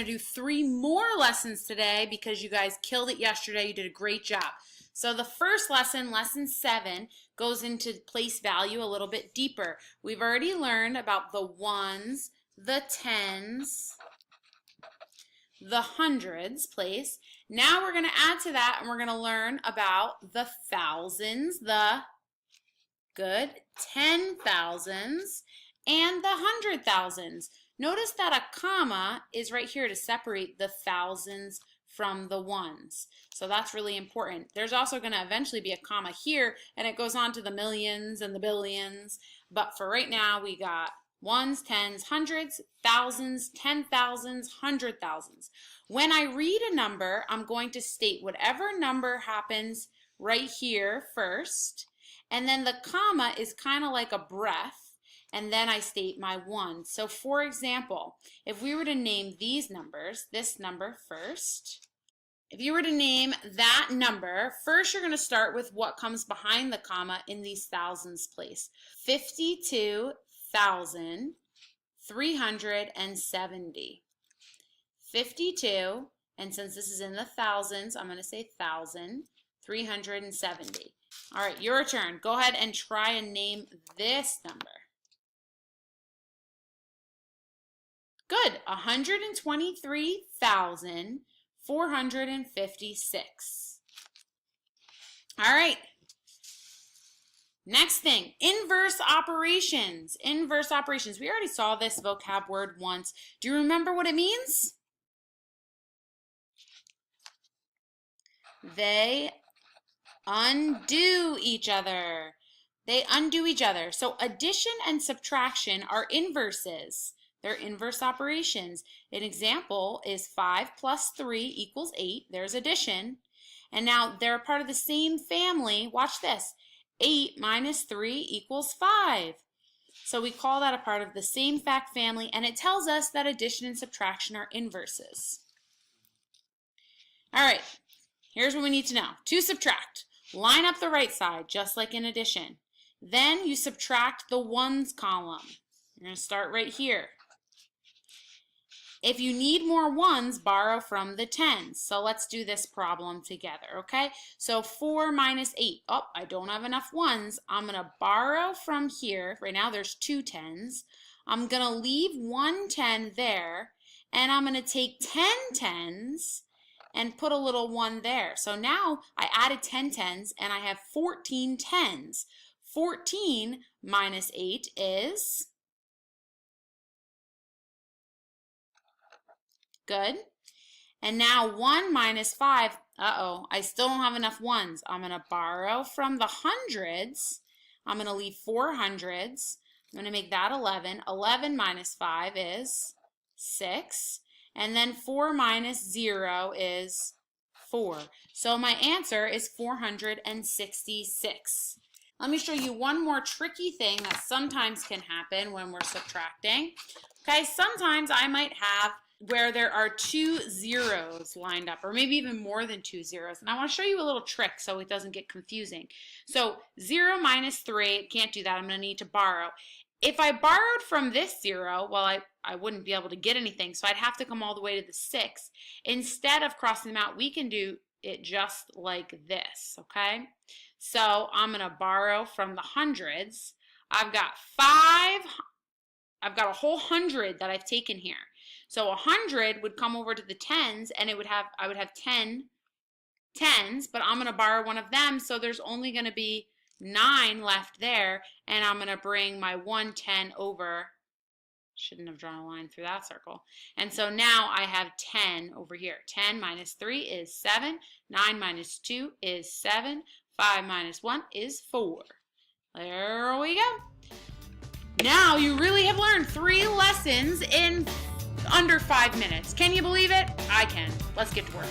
to do 3 more lessons today because you guys killed it yesterday. You did a great job. So the first lesson, lesson 7, goes into place value a little bit deeper. We've already learned about the ones, the tens, the hundreds place. Now we're going to add to that and we're going to learn about the thousands, the good 10,000s, and the 100,000s. Notice that a comma is right here to separate the thousands from the ones. So that's really important. There's also going to eventually be a comma here, and it goes on to the millions and the billions. But for right now, we got ones, tens, hundreds, thousands, 10,000s, 100,000s. When I read a number, I'm going to state whatever number happens right here first, and then the comma is kind of like a breath, and then I state my one. So for example, if we were to name these numbers, this number first, if you were to name that number, first you're going to start with what comes behind the comma in these thousands place. 52,370. 52, and since this is in the thousands, I'm going to say 1,370. All right, your turn. Go ahead and try and name this number. Good, 123,456. All right. Next thing, inverse operations. Inverse operations. We already saw this vocab word once. Do you remember what it means? They undo each other. They undo each other. So addition and subtraction are inverses. They're inverse operations. An example is 5 plus 3 equals 8. There's addition. And now they're part of the same family. Watch this. 8 minus 3 equals 5. So we call that a part of the same fact family, and it tells us that addition and subtraction are inverses. All right, here's what we need to know. To subtract, line up the right side, just like in addition. Then you subtract the ones column. You're going to start right here. If you need more ones, borrow from the tens. So let's do this problem together, okay? So 4 minus 8. Oh, I don't have enough ones. I'm going to borrow from here. Right now there's 2 tens. I'm going to leave 1 10 there, and I'm going to take 10 tens and put a little 1 there. So now I added 10 tens, and I have 14 tens. 14 minus 8 is... Good. And now 1 minus 5, I still don't have enough ones. I'm going to borrow from the hundreds. I'm going to leave 4 hundreds. I'm going to make that 11. 11 minus 5 is 6. And then 4 minus 0 is 4. So my answer is 466. Let me show you one more tricky thing that sometimes can happen when we're subtracting. Okay, sometimes I might have where there are 2 zeros lined up, or maybe even more than 2 zeros. And I want to show you a little trick so it doesn't get confusing. So 0 minus 3, can't do that. I'm going to need to borrow. If I borrowed from this 0, well, I wouldn't be able to get anything, so I'd have to come all the way to the 6. Instead of crossing them out, we can do it just like this, okay? So I'm going to borrow from the hundreds. I've got a whole 100 that I've taken here. So 100 would come over to the tens, and I would have 10 tens, but I'm going to borrow one of them, so there's only going to be 9 left there, and I'm going to bring my 110 over. Shouldn't have drawn a line through that circle. And so now I have 10 over here. 10 minus 3 is 7. 9 minus 2 is 7. 5 minus 1 is 4. There we go. Now you really have learned 3 lessons in under 5 minutes. Can you believe it? I can. Let's get to work.